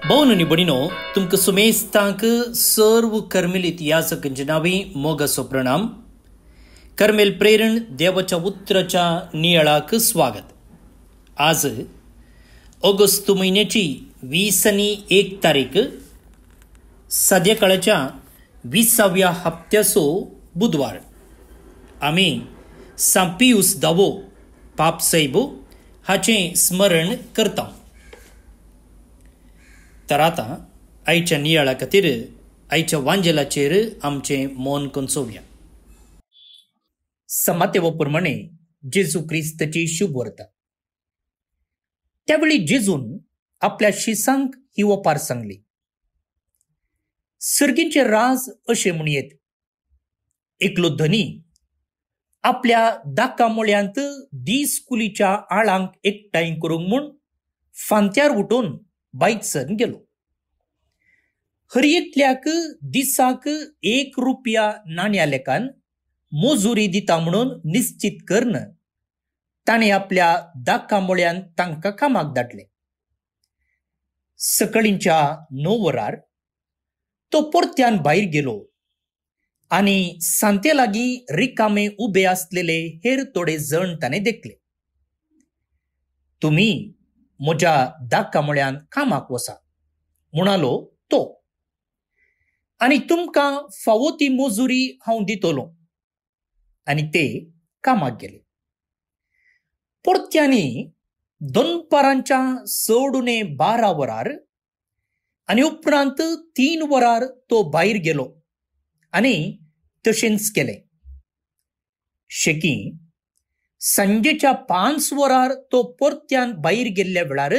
Bonani bonino, तुमक सुमेस्तांक सर्व Carmel इतिहासक जनावी मोग सोप्रणम कर्मेल प्रेरण देवाच्या उतराच्या नियाळाक स्वागत. आज ऑगस्ट महिन्याची 21 तारीख संध्याकाळच्या 20व्या हप्त्याचो बुधवार. आम्ही सांपियुस दावो पाप साहेब हाचे स्मरण करता. तर आता आयच्या नियाळा खातीर आयच्या वांजेलाचेर आमचे मौन कंचोवया. समातेव प्रमाणे जेजू क्रिस्ताची शुभ वर्ता. त्यावेळी जेजून आपल्या शिसांक ही ओपार सांगली. सर्गींचे राज अशे म्हणयेत, एकलो धनी आपल्या दाका मोळ्यांत दीस कुलीच्या आळांक एकठांय करूंक म्हूण फांत्यार उठून बाईकसन गेलो. हर एकल्याक दिसाक 1 रुपया नाण्या लेखान मोजुरी दिता म्हणून निश्चित करून ताणे आपल्या दाका मोळ्यान तांकां कामाक धाडले. सकळींच्या 9 वरार तो परत्यान भायर गेलो आनी सांते लागीं रिकामे उबे आसलेले हेर थोडे जण ताणें देखले. तुमी म्हज्या दाका मोळ्यान कामाक वसा म्हणालो तो, आनी तुमकां फावो ती मोजुरी हांव दितलो. आनी ते कामाक गेले. परत्यांनी दनपारांच्या 12:30 वरार आनी उपरांत 3 वरार तो भायर गेलो आनी तशेंच केलें. शेकी सांजेच्या 5 वरार तो परत्यान भायर गेल्ल्या वेळार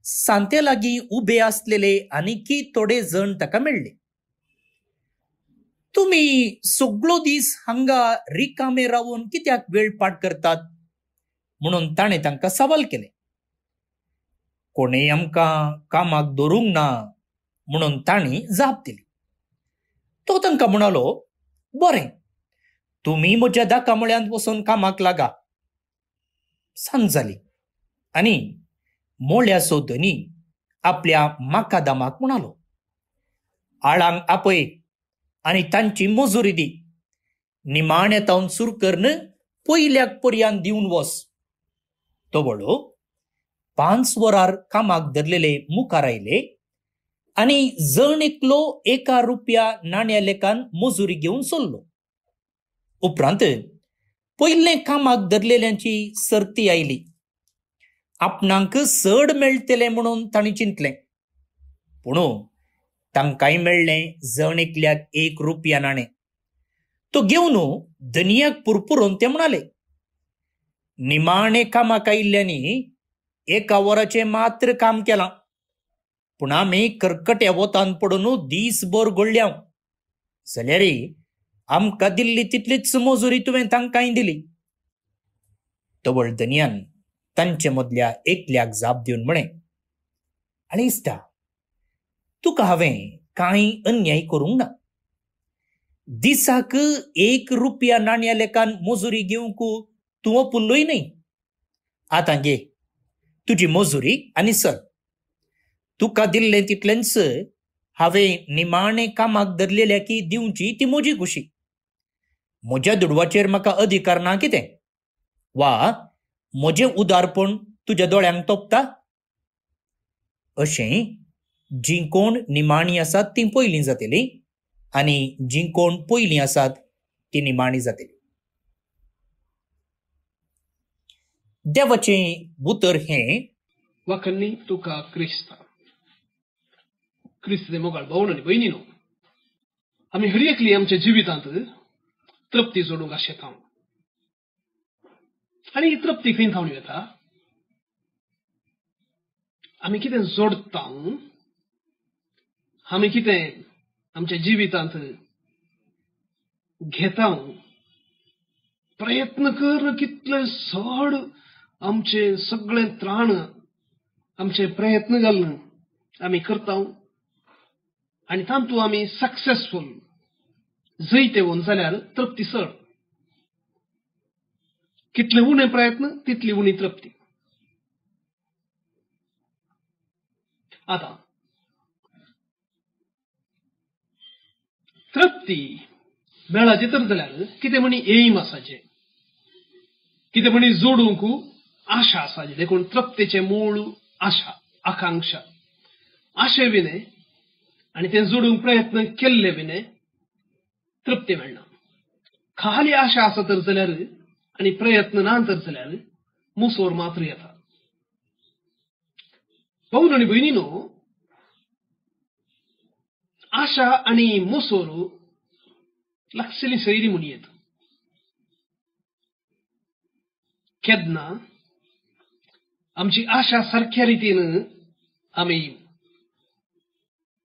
सांते लागीं उबे आसलेले आनीकी थोडे जण ताका मेळ्ळे. तुमी सगळो दीस हांगा रिकामे रावून कित्याक वेळ पाड करतात म्हणून ताणें तांकां सवाल केले. कोणेय आमकां कामाक दवरूंक ना म्हणून तांणी जाप दिली. तो तांकां म्हणालो, बरें, तुमी म्हज्या दाका मोळ्यांत वचून कामाक लागा. सांज जाली आनी मोळ्याचो धनी आपल्या माकादामाक म्हणालो, आळांक आपय आनी तांची मोजुरी दी. निमाण्यांतावन सुरू करून पयल्याक पर्यान दिवन वच. तो वडो 5 वरार कामाक धरलेले मुखार आयले आनी जण एकलो 1 रुपया नाण्या लेखान मोजुरी घेवन चल्लो. उपरांत पयले कामाक धरलेल्यांची सर्ती आयली. आपणांक चड मेळटले म्हणून तांणी चिंतलें, पूण तांकांय मेळ्ळें जण एकल्याक 1 रुपया नाणें. तो घेवन धनियाक पुरपुरून ते म्हणाले, निमाणे कामाक आयिल्ल्यांनी 1 वराचें मात्र काम केलां, पूण आमी कर्कट्या वोतान पडून दीसभर घोळ्ळ्याव. जाल्यार आमकां दिल्ली तितलीच मोजुरी तुवें तांकांय दिली. तवळ धनियान तांचे मदल्या एकल्याक जाप दिवन म्हळें, आळिस्ता, तुका हांवें कांय अन्याय करूंक ना. दिसाक 1 रुपया नाण्या लेखान मोजुरी घेवंक तूं ओपुल्लोय न्हय. आतां घे तुजी मोजुरी आनी चल. तुका दिल्लें तितलेंच हांवें निमाणे कामाक धरलेल्याकी दिवची ती म्हजी खुशी. म्हज्या दुडवाचेर म्हाका अधिकार ना कितें? वा म्हजें उदारपण तुज्या दोळ्यांक तोपता? अशें जीं कोण निमाणीं आसात तीं पयलीं जातलीं आनी जीं कोण पयलीं आसात तीं निमाणीं जातलीं. देवाचें उतर हें, वखनी तुका क्रिस्ता. क्रिस्त मोगाळ भावन आनी भयणीनो, आमी हर एकली आमच्या जिवितांत तृप्ती जोडूंक आशेता. आनी ही तृप्ती खंय थावन येता? आमी कितें जोडटा, आमी कितें आमच्या जिवितांत घेता. प्रयत्न कर कितले चड आमचे सगळे त्राण आमचे प्रयत्न घालून आमी करता आनी तांतू आमी सक्सेसफूल जैते होवन जाल्यार तृप्ती चड. कितले उणे प्रयत्न तितली उणी तृप्ती. आता तृप्ती मेळाची तर जाल्यार कितें म्हणी एम आसाचे, कितें म्हणी जोडूंक आशा आसाचे. देखून तृप्तीचे मूळ आशा, आकांक्षा. आशे विने आणि ते जोडूंक प्रयत्न केल्ले विने तृप्ती मेळना. खाली आशा आसा तर जाल्यार आणि प्रयत्न ना तर जाल्यार मुसोर मात्र येता. भाऊन आणि भयणीनो, आशा आणि मुसोर लागसली सैरी म्हणून येत. केदना आमची आशा सारख्या रितीन आमी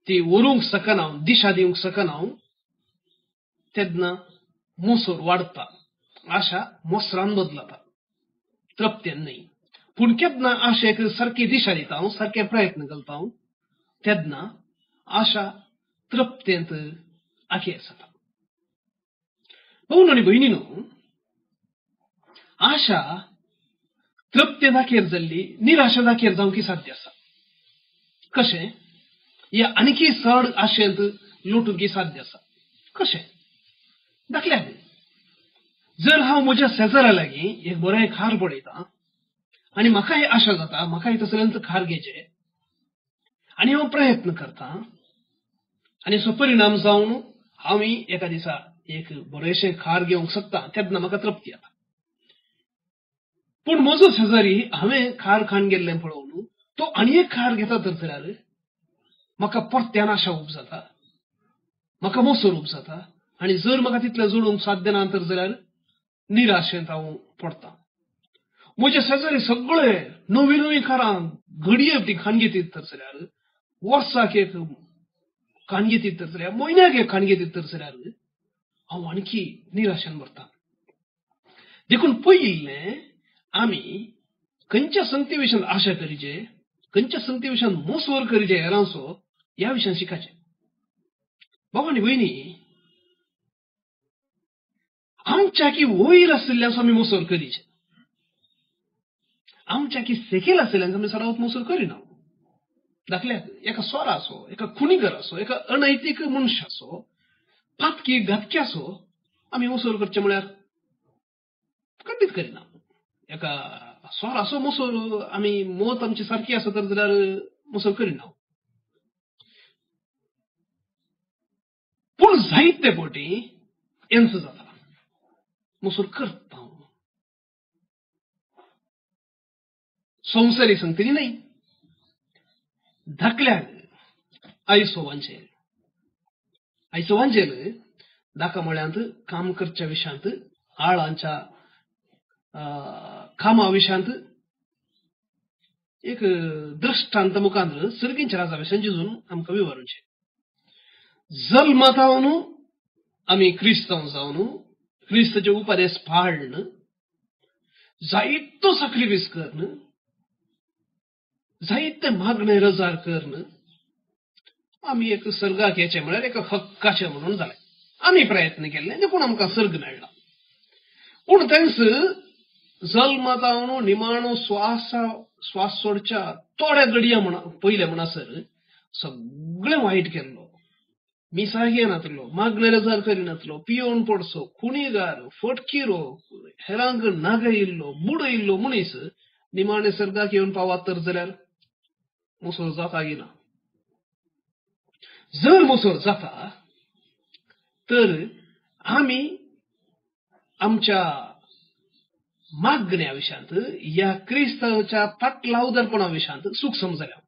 ती व्हरूंक सकना, दिशा दिवंक सकना, तेदना मुसोर वाडता. आशा मोसरान बदलता, तृप्तेन न्हय. पूण केदना आशेक सारकी दिशा दिता, सारखे प्रयत्न करता, तेदना आशा तृप्तेंत आखेर जाता. भाऊन आणि भयणीनो, आशा तृप्तेंत आखेर जाल्ली निराशेंत आखेर जावंक साध्य आसा. कशें? या आणखी चड आशेंत लोटूंक साध्य आसा. कशें? दाखल्याक जर हांव म्हज्या शेजाऱ्या लागीं एक बरें खार पळयता आनी म्हाकाय आशा जाता म्हाकाय तसलेंच खार घेचें आनी हांव प्रयत्न करता आनी असो परिणाम जावन हांव एका दिसा एक बरेंशें खार घेवंक शकता, तेन्ना म्हाका तृप्ती येता. पूण म्हजो शेजारी हांवें खार खावन गेल्लें पळोवन तो आनी एक खार घेता तर जाल्यार म्हाका परत्यान आशा उब जाता, म्हाका मोसोर उब जाता आनी जर म्हाका तितलें जोडूंक साध्य ना तर जाल्यार निराशेंत हांव पडटा. म्हजे शेजारी सगळे नवी नवी खारां घडये ती खावन घेतीत तर जाल्यार, वर्साक एक खावन घेतीत तर जाल्यार, म्हयन्याक एक खावन घेतीत तर जाल्यार हांव आणखी निराशेन भरता. देखून पयलें आमी खंयच्या संगती विशीं आशा करीचे, खंयच्या संगती विशीं मोसोर करीचे हेरांचो ह्या विशयान शिकाचें. भाव आनी भयणी, आमच्याकी वयर आशिल्ल्याचो आमी मोसोर करीचे, आमच्याकी सेकेल आशिल्ल्याचो आमी सदांच मोसोर करिना. दाखल्याक एका सोराचो, एका खुणीगराचो, एका अनैतीक मनशाचो, फाटकी घातक्याचो आमी मोसोर करचे म्हळ्यार खंडीत करिना. एका सोराचो मोसोर आमी मत आमची सारकी आसा तर जाल्यार मोसोर करिना. पूण जायते फावटी एंच जाता, मोसोर करता. संवसारीक संगतीनी न्हय. धाकल्याक आयचो वांजेल, आयचो वांजेल धाका म्हळ्यांत काम करच्या विशयांत, आळांच्या कामा विशयांत एक दृष्टांत मुखार सर्गींच्या राजा विशयान जिजून आमकां विवरूचे. जल्मातावन आमी क्रिस्तांव जावन क्रिस्ताचे उपदेश पाळन, जायतो सॅक्रिफायस करन, जायते मागणे रजार करन आमी एक सर्गाक येचे म्हळ्यार एक हक्काचे म्हणून जालें. आमी प्रयत्न केले देखून आमकां सर्ग मेळ्ळा. पूण थंयच जल्मातावन निमाणो श्वास सोडच्या थोड्या घडया पयले म्हणसर सगळें वायट केल्लो, मिसाळ घेनातलो, मागणे रजार करिनातलो, पियोन पडसो, खुणीगार, फटकिरो, हेरांक नागयिल्लो, बुडयिल्लो मनीस निमाणे सर्गाक येवन पावात तर जाल्यार मोसोर जाता की ना? जर मोसोर जाता तर आमी आमच्या मागण्या विशयांत या क्रिस्ताच्या फाटला उदारपणा विशयांत सूक्ष्म जाल्या.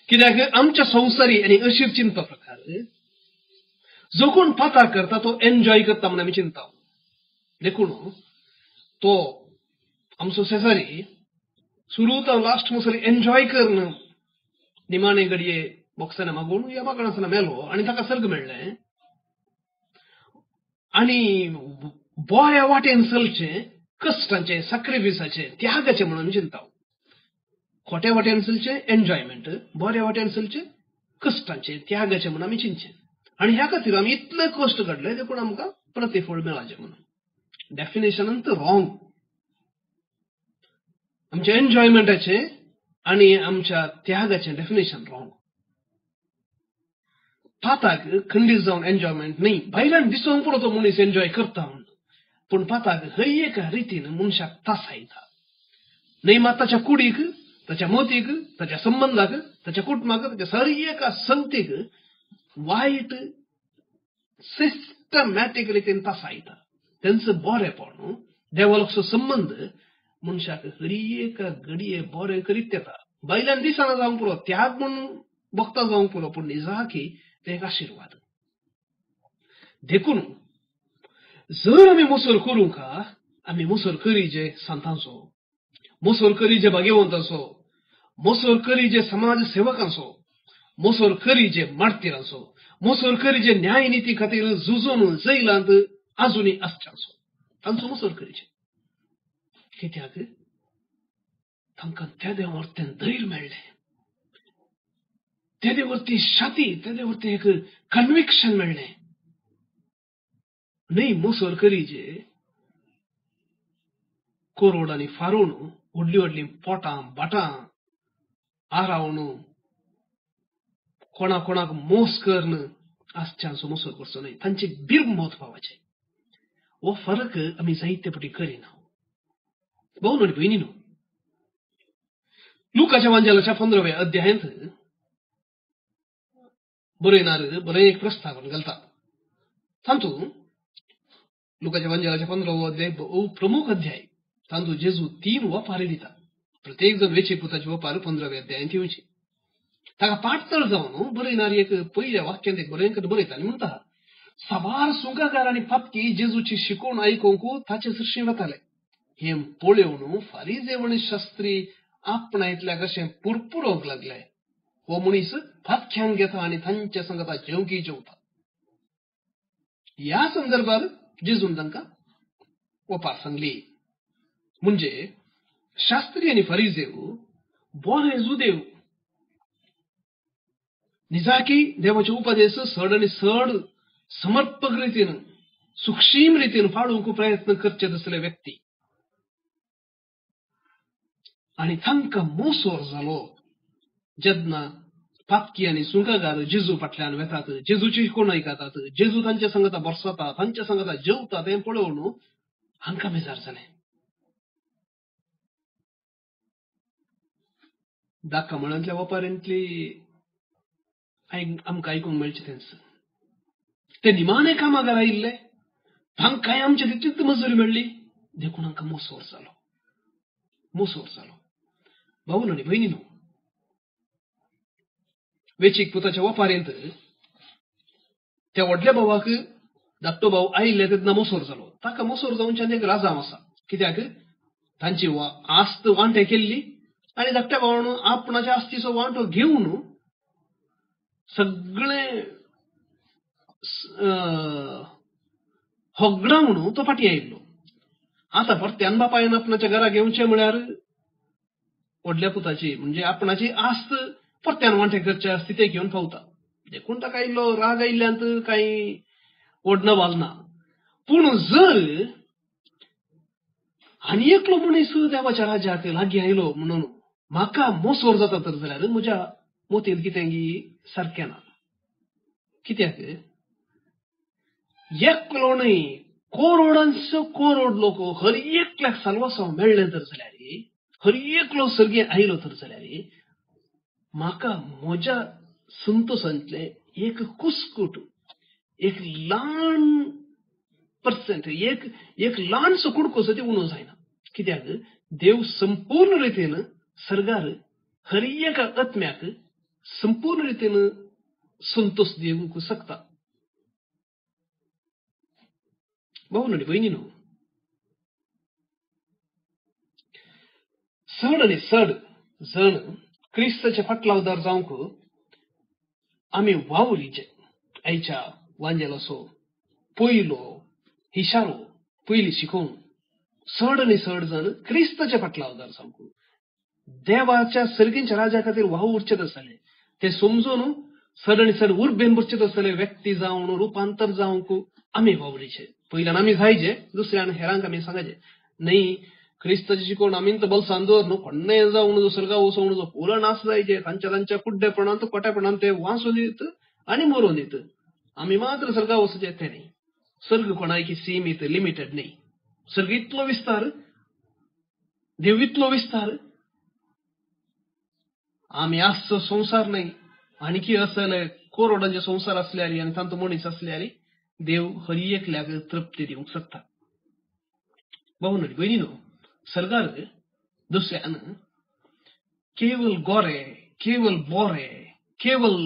कित्याक आमच्या संवसारी आनी अशीर चिंता प्रकार जो कोण फातर करता तो एन्जॉय करता म्हणून आमी चिंता. देखून तो आमचो शेजारी सुरू तर लास्ट मोसरी एन्जॉय करन निमाणे घडये बोक्साने मागून या मागणासना मेलो आनी ताका सर्ग मेळ्ळें आनी बऱ्या वाटेन चलचें, कश्टांचे, सॅक्रिफायसाचे, त्यागाचे म्हणून चिंता. खोट्या वाटेन चलचें एन्जॉयमेंट, बऱ्या वाटेन चलचें कश्टांचे, त्यागाचे म्हणून आमी चिंतचें. आनी ह्या खातीर आमी इतले कश्ट काडले देखून आमकां प्रतिफळ मेळाचें म्हणून. डेफिनेशनान तर रॉंग. आमच्या एन्जॉयमेंटाचें आनी आमच्या त्यागाचें डेफिनेशन रॉंग. पाताक खंडीत जावन एन्जॉयमेंट न्ही, भायल्यान दिसोंक पुरो तो मनीस एन्जॉय करता म्हणून, पूण पाताक हर एका रितीन मनशाक तासायता. न्ही मात ताच्या कुडीक, ताच्या मतीक, ताच्या संबंधाक, ताच्या कुटुंबाक, ताच्या हर एका संगतीक वायट सिस्टमॅटिक रितीन तासायता. त्यांचं बरेपण, देवालोकचो संबंध मनशाक हर एका घडये बरें करीत येता. भायल्यान दिसना जावंक पुरो, त्याग म्हणून बघता जावंक पुरो, पूण निजाकी ते एक आशीर्वाद. देखून जर आमी मोसर करूं का, आमी मोसर करी जे संतांचो, मोसर करी जे भाग्यवंतांचो, मोसर करी जे समाज सेवकांचो, मोसर करी जे मार्तिरांचो, मोसर करी जे न्याय नीती खातीर झुजून जैलांत आजुनी आसच्यांचो, तांचो मोसर करीचे. कित्याक तांकां त्या देवावरतें धैर्य मेळ्ळें, त्या देवावरती शाती, त्या देवावरती एक कन्विक्शन मेळ्ळें. न्ही मोसर करी जे कोरोडांनी फारोवन व्हडली व्हडली पोटां बाटां आरावन कोणाक मोस करून आसच्यांचो मोसर करचो न्ही, तांचे बिर्ब मौत पावचे. हो फरक आमी जायते फावटी करिना. भाऊ आनी भयणीनो, लुकाच्या वांजेलाच्या 15व्या अध्यायांत बरयणार बरें एक प्रस्तावन घालता. तातूंत लुकाच्या वांजेलाच्या 15वो अध्याय भोव प्रमुख अध्याय. तातूंत जेजू 3 वपारी दिता. प्रत्येक जण वेचीक पुताची वपार 15व्या अध्यायांत येवची. ताका पाठतळ जावन बरयणार एक पयल्या वाक्यांत एक बरें बरयता आनी म्हणटा, साबार सुंकाकार आनी पापकी जेजूची शिकोवण आयकूंक ताचे सरशी वताले. हें पळोवन फारिजे आनी शास्त्री आपणायतल्या कशें पुरपुरोंक लागले. हो मनीस फातक्यांक घेता आनी तांच्या संगता जेवंकी जेवता. ह्या संदर्भात जेजून तांकां वपार सांगली. म्हणजे शास्त्री आनी फारिजेव बरे जुदेव निजाकी देवाचे उपदेश सड आनी सड समर्पक रितीन सुक्षीम रितीन पाळूंक प्रयत्न करचे असले व्यक्ती, आनी तांकां मोसोर जालो जेन्ना पापकी आनी सुंकाकार जेजू फाटल्यान वेतात, जेजूची शिकवण आयकतात, जेजू तांच्या संगता बसता, तांच्या संगता जेवता. तें पळोवन हांकां बेजार जालें. दाखा मळांतल्या वपाऱ्यांतली आमकां आयकूंक मेळचें तेंच. ते निमाणे कामागार आयिल्ले, तांकांय आमचे तितलीच मजुरी मेळ्ळी, देखून हांकां मोसोर जालो, मोसोर जालो. भाऊ आनी भयणीनो, वेचीक पुताच्या वपारेंत त्या व्हडल्या भावाक धाकटो भाव आयिल्ले तेन्ना मोसोर जालो. ताका मोसोर जावच्यान एक राजाम आसा. कित्याक तांची आस्त वांटे केल्ली आनी धाकट्या भावान आपणाच्या आस्तीचो वांटो घेवन सगळे होगडावन तो फाटीं आयिल्लो. आतां परत्यान बापायन आपणाच्या घरा घेवचें म्हळ्यार व्हडल्या पुताची म्हणजे आपणाची आस्त परत्यान वांटे करचे आसता ते घेवन पावता. देखून ताका इल्लो राग आयिल्ल्यांत कांय व्हड नवाल ना. पूण जर आनी एकलो मनीस देवाच्या राज्याक लागीं आयलो म्हणून म्हाका मोसोर जाता तर जाल्यार म्हज्या मोतींत कितेंय सारकें ना. कित्याक एकलो न्ही, कोरोडांचो कोरोड लोक हर एकल्याक साल्वासांव मेळ्ळें तर जाल्यार, हर एकलो सर्गें आयलो तर जाल्यार म्हाका म्हज्या संतोशांतले एक कुस्कूट, एक ल्हान पर्सेंट, एक ल्हानसो कुडको ती उणो जायना. कित्याक देव संपूर्ण रितीन सर्गार हर एका आत्म्याक संपूर्ण रितीन संतोष दिवंक शकता. भाऊ आनी भयणीनो, चड आनी चड जण क्रिस्ताचे फाटलावदार जावंक आमी वावुरीचे आयच्या वांजेलाचो पयलो इशारो, पयली शिकोवण, चड आनी चड जण क्रिस्ताचे फाटलावदार जावंक देवाच्या सर्गींच्या राज्या खातीर वावुरचेच आसले. ते समजून चड आनी चड उर्बेन भरचेच आसले व्यक्ती जावन रुपांतर जावंक आमी वावुरीचे. पयल्यान आमी जायचे, दुसऱ्यान हेरांक आमी सांगचे. न्ही क्रिस्ताची शिकोवण आमी तो बलसान दवर न्हू, कोण्णेय जावन जो सर्गा वचोवन जो पुरण आस जायचे, तांच्या कुड्डेपणांत कोट्यापणांत ते वांसू दीत आनी मरोवन दित. आमी मात्र सर्गा वचूचे ते न्ही. सर्ग कोणाकी सीमित लिमिटेड न्ही. सर्ग इतलो विस्तार, देव इतलो विस्तार. आमी आसचो संसार न्ही, आणखी असले करोडांचे संसार असल्यारी आनी तांचो मनीस असल्यारी देव हर एकल्याक तृप्ती दिवंक शकता. भावनो भयणीनो, सर्गार दुसऱ्यान केवल गोरे, केवल बोरे, केवल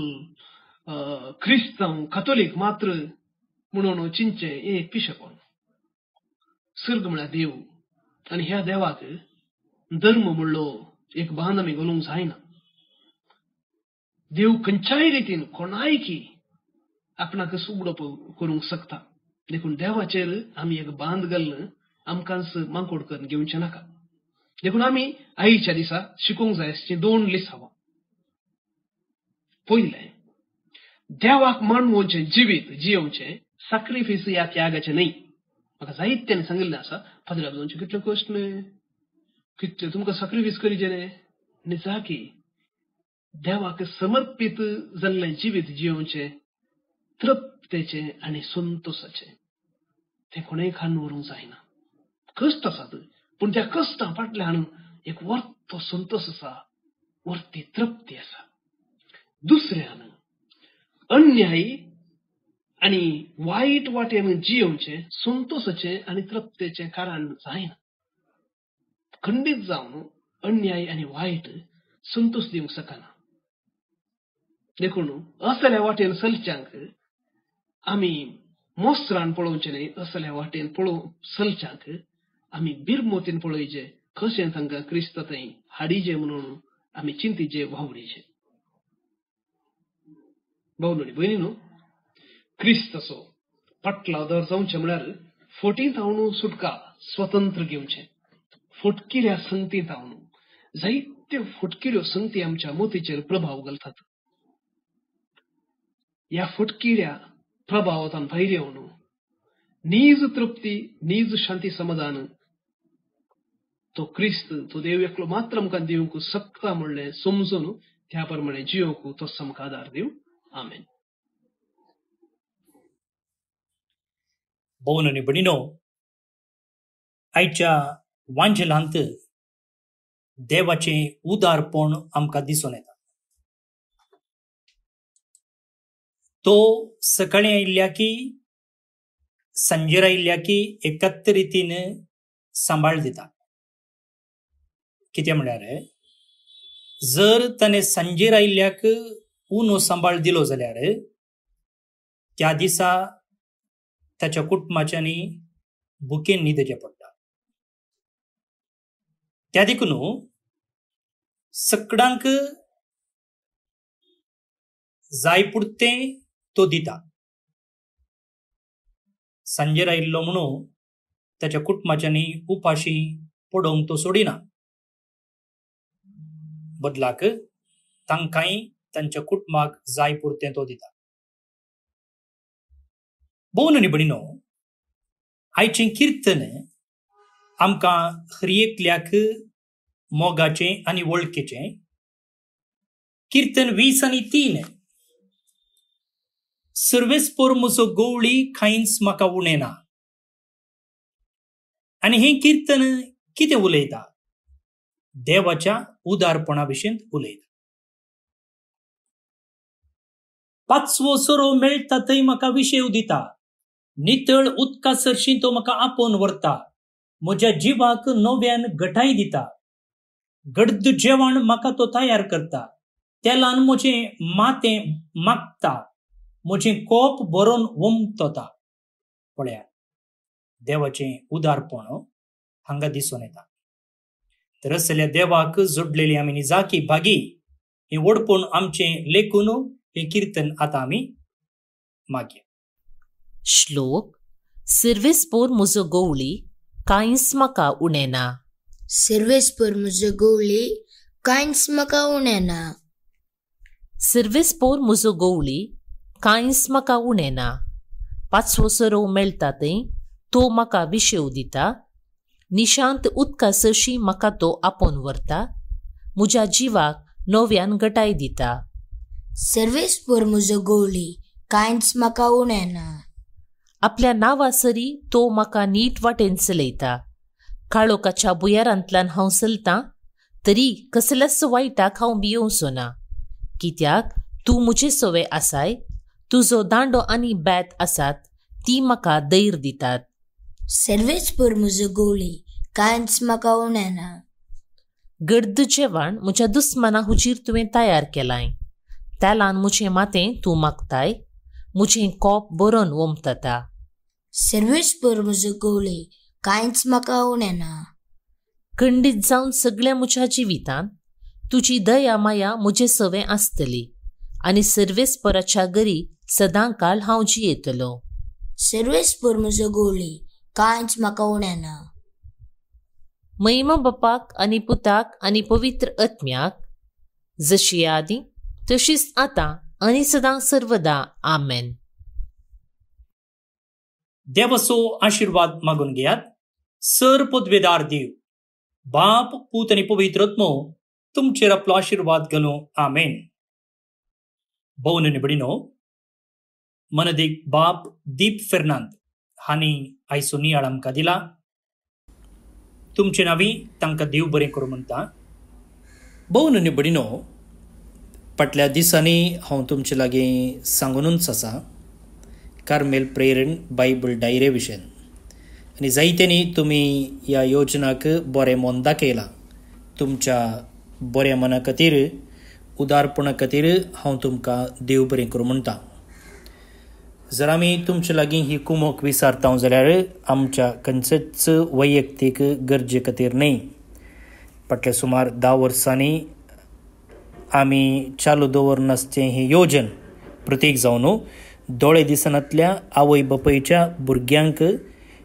क्रिस्तांव कॅथोलीक मात्र म्हणून चिंचे एक पिशे कोण. सर्ग म्हळ्यार देव, आनी ह्या देवाक धर्म म्हणलो एक बांद आमी घालूंक जायना. देव खंयच्याय रितीन कोणायकी आपणाक उगडो करूंक शकता. देखून देवाचेर आमी एक बांद घालून आमकांच मांकोड करून घेवचें नाका. देखून आमी आयच्या दिसा शिकूंक जाय अशी 2 लिसांवां. पयलें, देवाक मानवोवचें जिवीत जियोवचें सॅक्रिफीस या त्यागाचें न्ही. म्हाका जायत्यान सांगिल्लें आसा, फादर तुमचे कितले कश्ट न्ही, कितले तुमकां सॅक्रिफीस करीचे न्ही. आनी जा की देवाक समर्पीत जाल्लें जिवीत जियोवचें तृप्तेचें आनी संतोशाचें. तें कोणेय खान व्हरूंक जायना. कश्ट आसात, पूण त्या कश्टा फाटल्यान एक वर्तो संतोश आसा, वर्ती तृप्ती आसा. दुसऱ्यान अन्याय आनी वायट वाटेन जियोवचें संतोशाचें आनी तृप्तेचें कारण जायना. खंडीत जावन अन्याय आनी वायट संतोष दिवंक शकना. देखून असल्या वाटेन चलच्यांक आमी मोस्त्रान पळोवचें न्ही. असल्या वाटेन चलच्यांक आमी बिरमोतीन पळयचे, कशें तांकां क्रिस्त थंय हाडिचे म्हणून आमी चिंतीचे वावडीचे. भावनो भयणीनो, क्रिस्ताचो पाटलादर जावचें म्हळ्यार फटींतावन सुटका स्वतंत्र घेवचें. फटकिऱ्या संगतींतावन जायत्यो फटकिऱ्यो संगती आमच्या मोतीचेर प्रभाव घालतात. ह्या फटकिऱ्या प्रभावांतल्यान भायर येवन नीज तृप्ती, नीज शांती समाधान तो क्रिस्त, तो देव एकलो मात्र आमकां दिवंक शकता म्हणलें समजून त्या प्रमाणे जियोंक तो आमकां आदार दिवं. आमेन. भावनो आनी भयणीनो, आयच्या वांजेलांत देवाचें उदारपण आमकां दिसून येता. तो सकाळी आयिल्ल्या की सांजेर आयिल्ल्या की एकत्र रितीन सांबाळ दिता. कितें म्हळ्यार जर ताणें सांजेर आयिल्ल्याक उनो सांबाळ दिलो जाल्यार त्या दिसा ताच्या कुटुंबाच्यांनी भुकेन न्हिदचें पडटा. त्या देखून सगळ्यांक जाय पुरतें तो दिता. सांजेर आयिल्लो म्हणून ताच्या कुटुंबाच्यांनी उपाशी पडोवंक तो सोडिना. बदलाक तांकांय तांच्या कुटुंबाक जाय पुरतें तो दिता. भोवन आनी भयणीनो, आयचें किर्तन आमकां हर एकल्याक मोगाचें आनी वळखीचें. किर्तन 20 आनी 3. सर्वेस्पोर म्हजो गवळी कांयच म्हाका उणें ना. आनी हें किर्तन कितें उलयता? देवाच्या उदारपणा विशीं उलयता. 5वो सोरो मेळटा थंय म्हाका विशेव दिता. नितळ उदका सरशीं तो म्हाका आपोवन व्हरता. म्हज्या जिवाक नव्यान घटाय दिता. गडद जेवण म्हाका तो तयार करता. तेलान म्हजें मातें मागता. म्हजें कोप भरोन वमतता. पळया, देवाचें उदारपण हांगा दिसून येता. तर असल्या देवाक जोडलेली आमी निजाकी भागी हें वडपून आमचें लेखून हें किर्तन आतां आमी मागया. श्लोक. सर्वेस्पोर म्हजो गवळी कांयच म्हाका उणें ना. सर्वेस्पोर म्हजो गवळी कांयच म्हाका उणें ना. सर्वेस्पोर म्हजो गवळी कांयच म्हाका उणें ना. 5वो सोरो मेळटा थंय तो म्हाका विशेव दिता. निशांत उदका सरशीं म्हाका तो आपोवन व्हरता. म्हज्या जिवाक नव्यान घटाय दिता. सर्वेस्पर म्हजो गवळी कांयच म्हाका उणेना. आपल्या नांवासरी तो म्हाका नीट वाटेन चलयता. काळोखाच्या बुयारांतल्यान हांव चलतां तरी कसल्याच वायटाक हांव भियोवचो ना. कित्याक तूं म्हजे सवे आसाय. तुजो दांडो आनी बेत आसात ती म्हाका धैर्य दितात. सर्वेस्पर म्हजो गवळी कांयच म्हाका उणेना. गर्द जेवण म्हज्या दुस्माना हुजीर तुवें तयार केलाय. तेलान म्हजें मातें तूं मागताय. म्हजें कोप बरोवन वमतता. सर्वेस्पर म्हजो गवळी कांयच म्हाका उणेना. खंडीत जावन सगळ्या म्हज्या जिवितांत तुजी दया माया म्हजे सवे आसतली आनी सर्वेस्पराच्या घरी सदां काळ हांव जियेतलो. सर्वेस्पर म्हजो गवळी कांयच म्हाका उणेना. महिमा बापाक आनी पुताक आनी पवित्र आत्म्याक जशी आदी तशीच आतां आनी सदां सर्वदा आमेन. देवाचो आशीर्वाद मागून घेयात. सर पदवेदार देव, बाप, पूत आनी पवित्र आत्मो तुमचेर आपलो आशीर्वाद घालूं. आमेन. भोवन निबडिनो, मनदेक बाप दीप फेर्नांद हांणी आयचो नियाळ आमकां दिला. तुमचे नांवी तांकां देव बरें करूं म्हणटा. भोवन निबडिनो, फाटल्या दिसांनी हांव तुमचे लागीं सांगूनच आसा कार्मेल प्रेयर एंड बायबल डायरे विशयन. आनी जायत्यांनी तुमी ह्या योजनाक बरें मोन दाखयलां. तुमच्या बऱ्या मना खातीर, उदारपणा खातीर हांव तुमकां देव बरें करूं म्हणटा. जर आमी तुमचे लागीं ही कुमक विचारता जाल्यार आमच्या खंयचेच वैयक्तीक गरजे खातीर न्हय. फाटल्या सुमार 10 वर्सांनी आमी चालू दवरनासचें ही योजन प्रत्येक जावन दोळे दिसनांतल्या आवय बापायच्या भुरग्यांक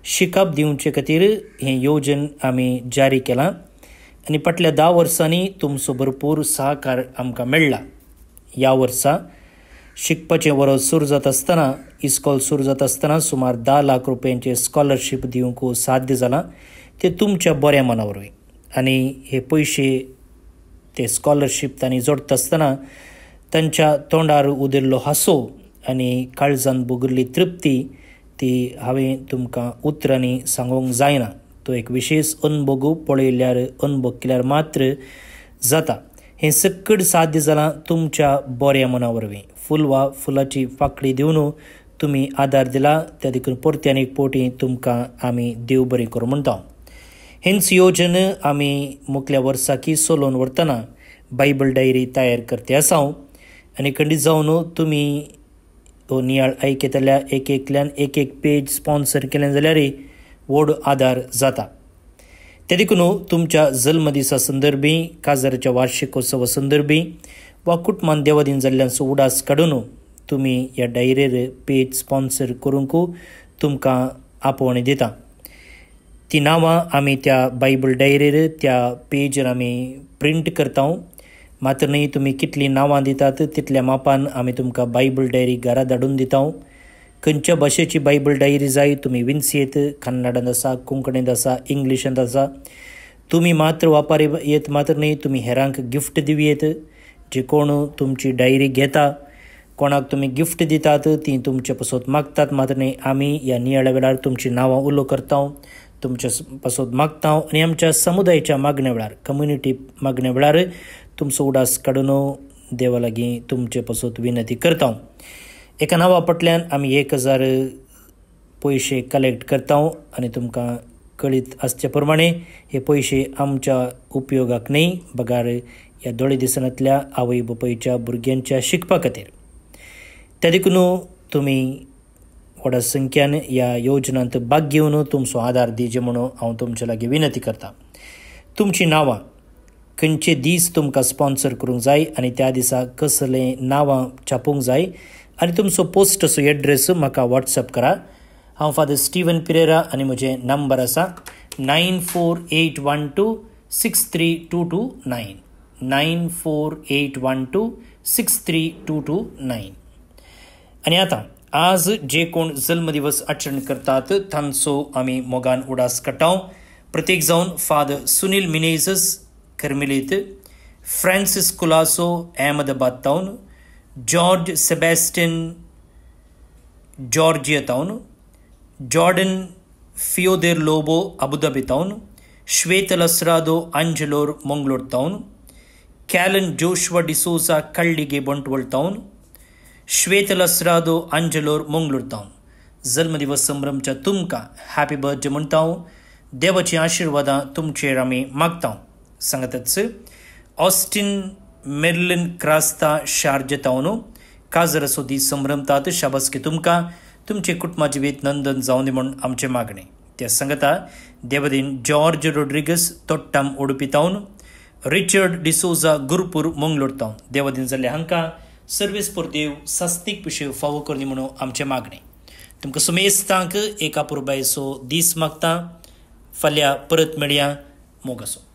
शिकप दिवचे खातीर हें योजन आमी जारी केलां. आनी फाटल्या 10 वर्सांनी तुमचो भरपूर सहकार आमकां मेळ्ळा. ह्या वर्सा शिकपाचें वर्स सुरू जाता आसतना, इस्कॉल सुरू जाता आसतना सुमार 10 लाख रुपयांचे स्कॉलरशीप दिवंक साध्य जालां. ते तुमच्या बऱ्या मना वरवीं. आनी हे पयशे ते स्कॉलरशीप तांणी जोडटा आसतना तांच्या तोंडार उदिल्लो हांसो आनी काळजांत भुगिल्ली तृप्ती ती हांवें तुमकां उतरांनी सांगूंक जायना. तो एक विशेश अनुभव पळयल्यार, अनुभव केल्यार मात्र जाता. हें सकट साध्य जालां तुमच्या बऱ्या मना वरवीं. फूल वा फुलाची फाकडी दिवन तुमी आदार दिला. त्या देखून परत्यान एक पोटी तुमकां आमी देव बरें करूं म्हणटा. हेंच येवजण आमी मुखल्या वर्साकी चलोवन व्हरतना बायबल डायरी तयार करते आसा. आनी खंडीत जावन तुमी हो नियाळ आयकतल्या एकल्यान एक पेज स्पॉन्सर केलें जाल्यार व्हड आदार जाता. ते देखून तुमच्या जल्मदिसा संदर्भी, काजाराच्या वार्षिकोत्सवा संदर्भी वा कुटुंबान देवादीन जाल्ल्यांचो उडास काडून तुमी ह्या डायरेर पेज स्पॉन्सर करूंक तुमकां आपोवणी दिता. ती नांवां आमी त्या बायबल डायरेर त्या पेजर आमी प्रिंट करता. मात्र न्ही तुमी कितलीं नांवां दितात तितल्या मापान आमी तुमकां बायबल डायरी घरा धाडून दिता. खंयच्या भाशेची बायबल डायरी जाय तुमी विंचयेत, कन्नडांत आसा, कोंकणींत आसा, इंग्लिशांत आसा. तुमी मात्र वापरी येत मात्र न्ही, तुमी हेरांक गिफ्ट दिवयेत. जे कोण तुमची डायरी घेता, कोणाक तुमी गिफ्ट दितात ती तुमचे पासत मागतात मात्र न्ही. आमी ह्या नियाळ्या वेळार तुमची नांवां उलो करता, तुमच्या पासत मागता आनी आमच्या समुदायाच्या मागण्या वेळार, कम्युनिटी मागण्या वेळार तुमचो उडास काडून देवा लागीं तुमचे पासत विनंती करता. एका नांवा फाटल्यान आमी 1000 पयशे कलेक्ट करता आनी तुमकां कळीत आसचे प्रमाणे हे पयशे आमच्या उपयोगाक न्हय, बगार ह्या दोळे दिसनांतल्या आवय बापायच्या भुरग्यांच्या शिकपा खातीर. त्या देखून तुमी व्हडा संख्यान ह्या योजनांत भाग घेवन तुमचो आदार दिवचे म्हणून हांव तुमचे लागीं विनंती करता. तुमची नांवां खंयचे दीस तुमकां स्पॉन्सर करूंक जाय आनी त्या दिसा कसलें नांवां छापूंक जाय आनी तुमचो पोस्टचो एड्रेस म्हाका वॉट्सॅप करा. हांव फादर स्टीवन पिरेरा आनी म्हजें नंबर आसा 9481263229 9481263229. आनी आतां आज जे कोण जल्मदिवस आचरण करतात तांचो आमी मोगान उडास काडटा. प्रत्येक जावन फादर सुनील मिनेझस कर्मिलीत, फ्रांसीस कुलासो अहमदाबाद टावन, जॉर्ज सेबॅस्टिन जॉर्जिया तावन, जॉर्डन फियोदेर लोबो अबुधाबी तावन, श्वेत लसरादो आंजलोर मंगलोर तावन, कॅलन जोशुआ डिसोजा कळ्ळिगे बंटवळ तावन, श्वेत लसरादो आंजलोर मंगलोर तावन जन्मदिवस संभ्रमच्या तुमकां हॅपी बर्थडे म्हणटा. देवाची आशिर्वादां तुमचेर आमी मागता. सांगतच ऑस्टिन मेर्लिन क्रास्ता शार्जे तावन काजराचो दीस संभ्रमतात. शाबासकी तुमकां, तुमचे कुटुंबा जिवीत नंदन जावन दी म्हूण आमचें मागणें. ते सांगता देवदीन जॉर्ज रोड्रिगस तोट्टाम उडुपी तावन, रिचर्ड डिसोजा गुरुपूर मंगलोर तावन देवदीन जाल्ले हांकां सर्वेस पर देव सस्तीक पिशे फावो करनी म्हणून आमचें मागणें. तुमकां सुमेस्तांक एका पुरबायचो दीस मागता. फाल्यां परत मेळया. मोग आसूं.